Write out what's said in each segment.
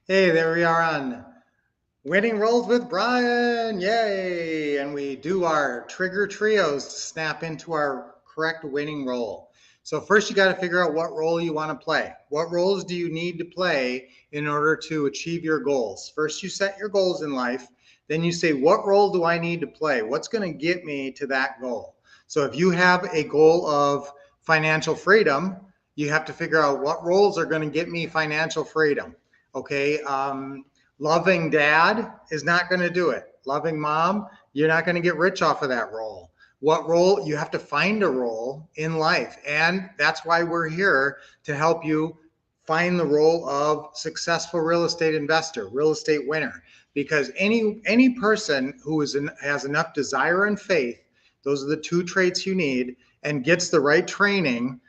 Hey, there we are on Winning Rolls with Brian. Yay! And we do our trigger trios to snap into our correct winning roll. So first you got to figure out what role you want to play. What roles do you need to play in order to achieve your goals? First you set your goals in life, then you say what role do I need to play? What's going to get me to that goal? So if you have a goal of financial freedom, you have to figure out what roles are going to get me financial freedom. Okay, loving dad is not going to do it. Loving mom, you're not going to get rich off of that role. What role? You have to find a role in life. And that's why we're here to help you find the role of successful real estate investor, real estate winner. Because any person who has enough desire and faith, those are the two traits you need, and gets the right training,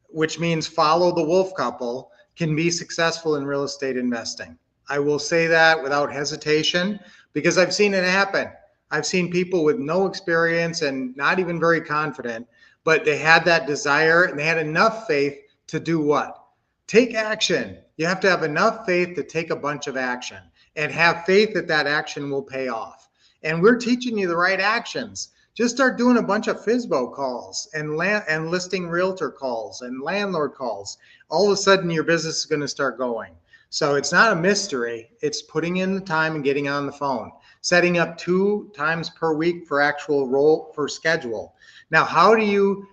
which means follow the wolf couple, can be successful in real estate investing. I will say that without hesitation because I've seen it happen. I've seen people with no experience and not even very confident, but they had that desire and they had enough faith to do what? Take action. You have to have enough faith to take a bunch of action and have faith that that action will pay off. And we're teaching you the right actions. Just start doing a bunch of FSBO calls and listing realtor calls and landlord calls. All of a sudden, your business is going to start going. So it's not a mystery. It's putting in the time and getting on the phone, setting up 2 times per week for actual roll for schedule. Now, how do you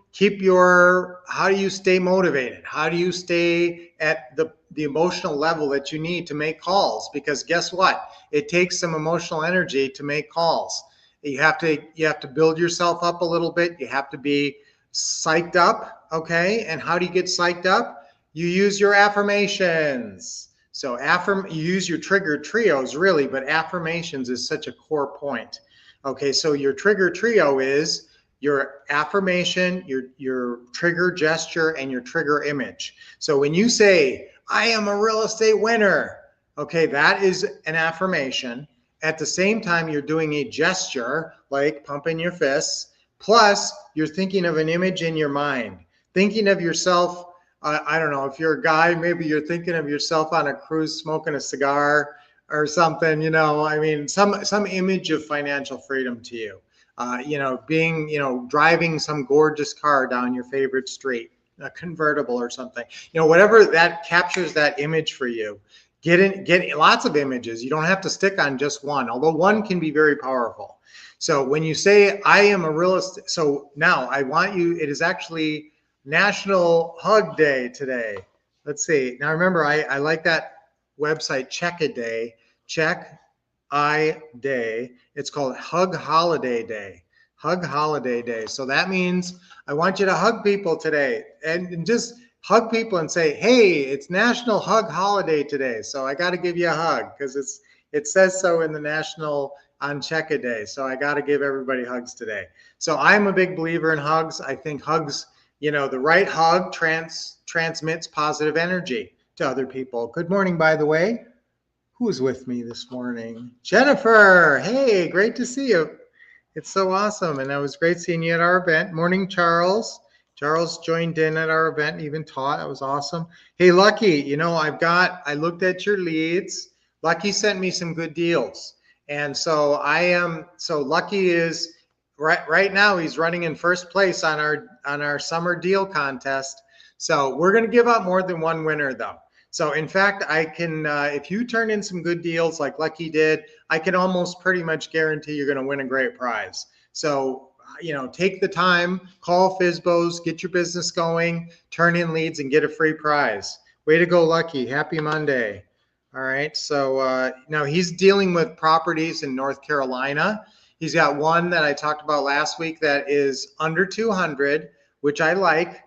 stay motivated? How do you stay at the emotional level that you need to make calls? Because guess what? It takes some emotional energy to make calls. You have to build yourself up a little bit. You have to be psyched up, okay? And how do you get psyched up? You use your affirmations. So you use your trigger trios really, but affirmations is such a core point. Okay, so your trigger trio is your affirmation, your trigger gesture, and your trigger image. So when you say, I am a real estate winner, okay, that is an affirmation. At the same time, you're doing a gesture like pumping your fists, plus you're thinking of an image in your mind, thinking of yourself. I don't know, if you're a guy, maybe you're thinking of yourself on a cruise smoking a cigar or something, I mean, some image of financial freedom to you. Being, driving some gorgeous car down your favorite street, a convertible or something, whatever that captures that image for you. Get lots of images. You don't have to stick on just one, although one can be very powerful. So when you say, I am a real estate, so now it is actually National Hug Day today. Let's see. Now remember, I like that website, Check a Day, Check I Day. It's called Hug Holiday Day. Hug Holiday Day. So that means I want you to hug people today and just hug people and say, hey, it's National Hug Holiday today. So I got to give you a hug because it says so in the National on Check a Day. So I got to give everybody hugs today. So I'm a big believer in hugs. I think hugs, the right hug transmits positive energy to other people. Good morning, by the way. Who's with me this morning? Jennifer. Hey, great to see you. It's so awesome. And it was great seeing you at our event. Morning, Charles. Charles joined in at our event, even taught. That was awesome. Hey, Lucky, I looked at your leads. Lucky sent me some good deals. And so Lucky is right now he's running in first place on our summer deal contest. So we're going to give out more than one winner though. So in fact, I can, if you turn in some good deals like Lucky did, I can almost pretty much guarantee you're going to win a great prize. So, take the time, call FSBOs, get your business going, turn in leads and get a free prize. Way to go, Lucky. Happy Monday. All right. So now he's dealing with properties in North Carolina. He's got one that I talked about last week that is under 200, which I like.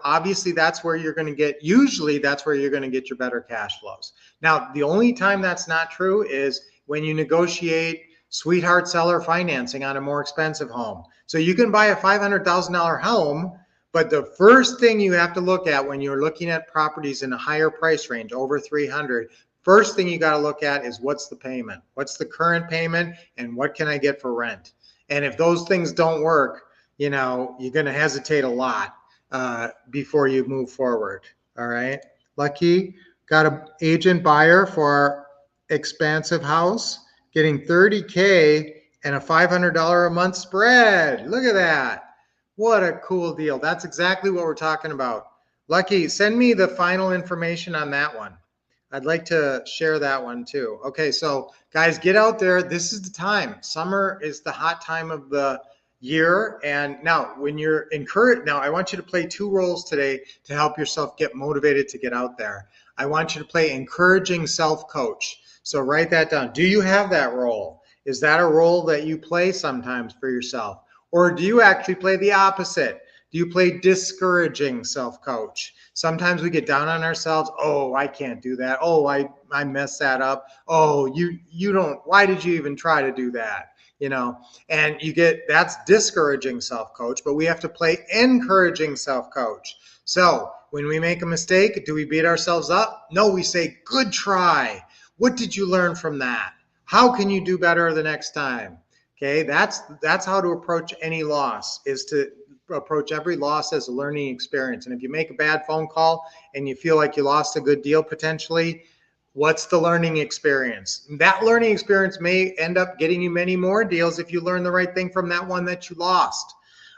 Obviously that's where you're going to get your better cash flows. Now, the only time that's not true is when you negotiate sweetheart seller financing on a more expensive home. So you can buy a $500,000 home, but the first thing you have to look at when you're looking at properties in a higher price range, over 300, first thing you got to look at is what's the payment? What's the current payment and what can I get for rent? And if those things don't work, you're going to hesitate a lot before you move forward. All right. Lucky, Got an agent buyer for our expansive house, getting 30K and a $500 a month spread. Look at that. What a cool deal. That's exactly what we're talking about. Lucky, send me the final information on that one. I'd like to share that one too. Okay, so guys, get out there. This is the time. Summer is the hot time of the year. And now when you're encouraged, now I want you to play 2 roles today to help yourself get motivated to get out there. I want you to play encouraging self-coach. So write that down. Do you have that role? Is that a role that you play sometimes for yourself? Or do you actually play the opposite? Do you play discouraging self-coach? Sometimes we get down on ourselves. Oh, I can't do that. Oh, I messed that up. Oh, you don't, why did you even try to do that? You know, and you get, that's discouraging self-coach, but we have to play encouraging self-coach. So when we make a mistake, do we beat ourselves up? No, we say, good try. What did you learn from that? How can you do better the next time? Okay, that's how to approach any loss, is to approach every loss as a learning experience. And if you make a bad phone call and you feel like you lost a good deal potentially, what's the learning experience? That learning experience may end up getting you many more deals if you learn the right thing from that one that you lost.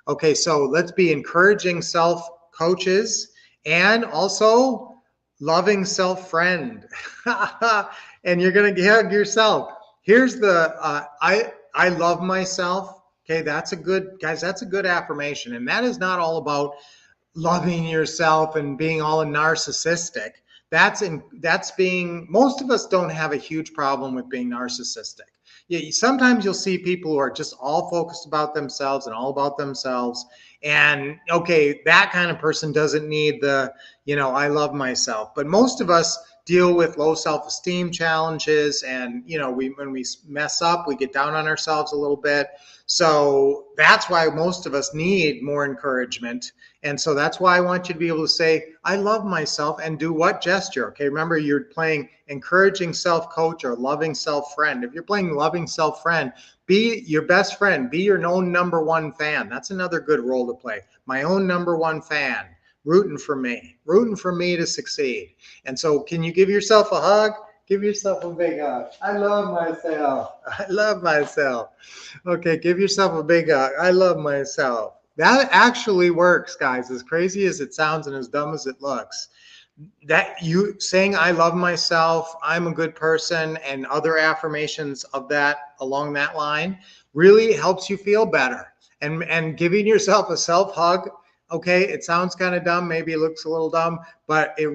Okay, so let's be encouraging self coaches and also loving self friend. And you're going to hug yourself. Here's the I love myself. Okay, that's a good, guys, that's a good affirmation. And that is not all about loving yourself and being all narcissistic. That's being, most of us don't have a huge problem with being narcissistic. Yeah, sometimes you'll see people who are just all focused about themselves and all about themselves. And okay, that kind of person doesn't need the, I love myself. But most of us deal with low self-esteem challenges, and when we mess up, we get down on ourselves a little bit. So that's why most of us need more encouragement. And so that's why I want you to be able to say, I love myself, and do what gesture? Okay, remember, you're playing encouraging self-coach or loving self-friend. If you're playing loving self-friend, be your best friend, be your own number 1 fan. That's another good role to play. My own number 1 fan, rooting for me to succeed. And so can you give yourself a hug? Give yourself a big hug. I love myself. I love myself. Okay, give yourself a big hug. I love myself. That actually works, guys. As crazy as it sounds and as dumb as it looks, that you saying I love myself, I'm a good person, and other affirmations of that along that line really helps you feel better. And giving yourself a self hug, okay, it sounds kind of dumb, maybe it looks a little dumb, but it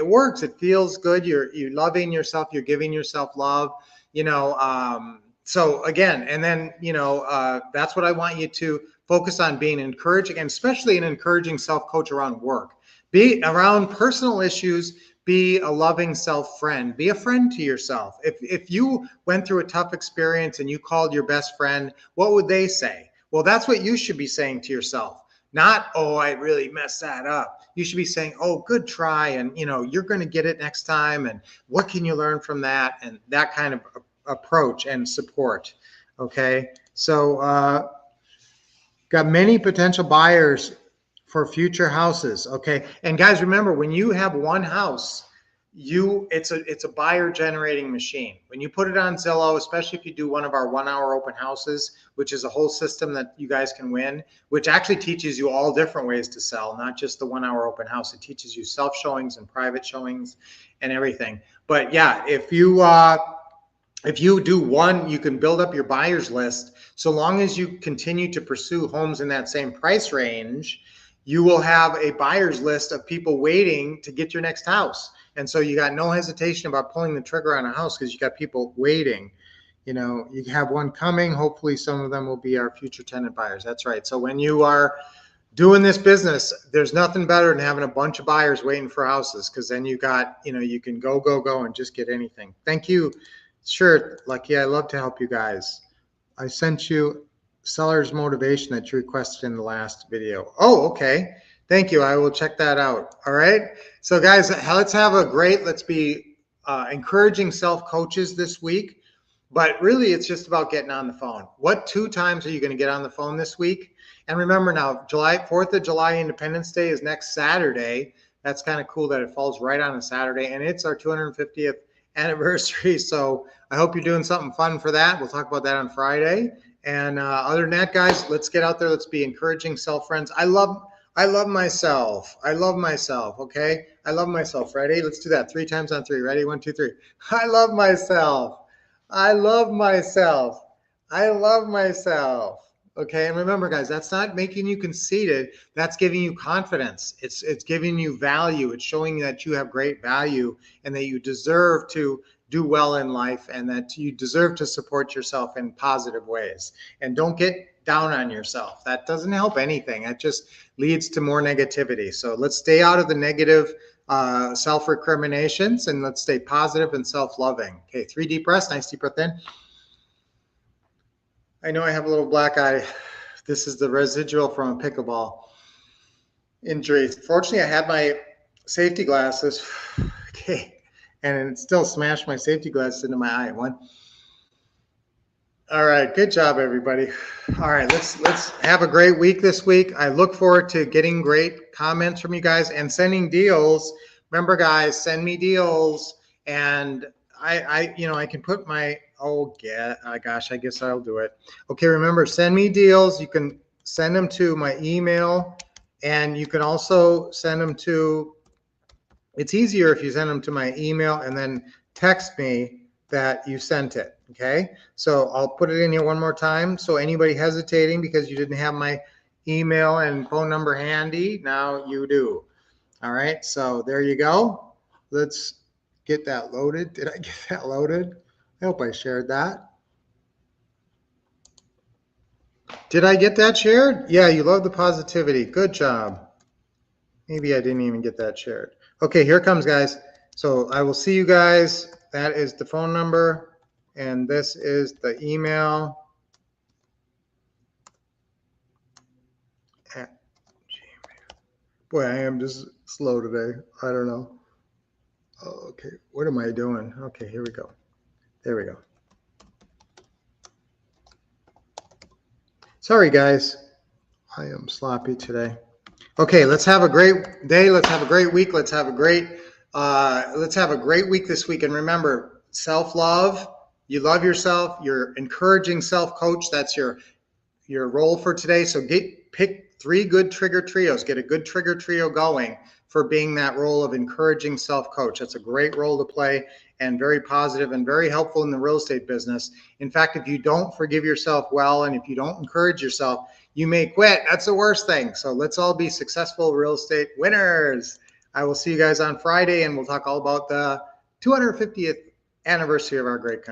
works. It feels good. You're loving yourself, you're giving yourself love, so again, and then that's what I want you to focus on, being encouraging, and especially an encouraging self-coach around work. Be around personal issues, be a loving self-friend, be a friend to yourself. If you went through a tough experience and you called your best friend, what would they say? Well, that's what you should be saying to yourself. Not, oh, I really messed that up. You should be saying, oh, good try. And, you're going to get it next time. And what can you learn from that? And that kind of approach and support. Okay. So, got many potential buyers for future houses. Okay. And guys, remember, when you have one house, it's a buyer generating machine. When you put it on Zillow, especially if you do one of our 1-hour open houses, which is a whole system that you guys can win, which actually teaches you all different ways to sell, not just the 1-hour open house. It teaches you self showings and private showings and everything. But yeah, if you do one, you can build up your buyers list. So long as you continue to pursue homes in that same price range, you will have a buyer's list of people waiting to get your next house. And so you got no hesitation about pulling the trigger on a house because you got people waiting. You have one coming. Hopefully some of them will be our future tenant buyers. That's right. So when you are doing this business, there's nothing better than having a bunch of buyers waiting for houses, because then you got, you can go and just get anything. Thank you. Sure, Lucky. I love to help you guys. I sent you seller's motivation that you requested in the last video. Oh, okay. Thank you. I will check that out. All right. So guys, let's be encouraging self-coaches this week. But really, it's just about getting on the phone. What 2 times are you going to get on the phone this week? And remember now, 4th of July Independence Day is next Saturday. That's kind of cool that it falls right on a Saturday, and it's our 250th anniversary. So I hope you're doing something fun for that. We'll talk about that on Friday. And other than that, guys, let's get out there. Let's be encouraging self friends. I love myself. I love myself. Okay. I love myself. Ready? Let's do that 3 times on 3. Ready? 1, 2, 3. I love myself. I love myself. I love myself. Okay. And remember, guys, that's not making you conceited. That's giving you confidence. It's giving you value. It's showing that you have great value and that you deserve to do well in life and that you deserve to support yourself in positive ways. And don't get down on yourself. That doesn't help anything. It just leads to more negativity. So let's stay out of the negative self-recriminations and let's stay positive and self-loving. Okay, 3 deep breaths. Nice deep breath in. I know I have a little black eye. This is the residual from a pickleball injury. Fortunately, I had my safety glasses. Okay. And it still smashed my safety glasses into my eye. 1. All right, good job, everybody. All right, let's have a great week this week. I look forward to getting great comments from you guys and sending deals. Remember, guys, send me deals, and I can put my gosh, I guess I'll do it. Okay, remember, send me deals. You can send them to my email, and you can also send them to. It's easier if you send them to my email and then text me that you sent it. Okay. So I'll put it in here one more time. So anybody hesitating because you didn't have my email and phone number handy, now you do. All right. So there you go. Let's get that loaded. Did I get that loaded? I hope I shared that. Did I get that shared? Yeah, you love the positivity. Good job. Maybe I didn't even get that shared. Okay, here comes, guys. So I will see you guys. That is the phone number, and this is the email. Boy, I am just slow today. I don't know. Oh, okay, what am I doing? Okay, here we go. There we go. Sorry, guys. I am sloppy today. Okay, let's have a great day. Let's have a great week. Let's have a great week this week. And remember, self-love. You love yourself. You're encouraging self-coach. That's your role for today. So pick 3 good trigger trios. Get a good trigger trio going for being that role of encouraging self-coach. That's a great role to play and very positive and very helpful in the real estate business. In fact, if you don't forgive yourself well and if you don't encourage yourself, you may quit. That's the worst thing. So let's all be successful real estate winners. I will see you guys on Friday, and we'll talk all about the 250th anniversary of our great country.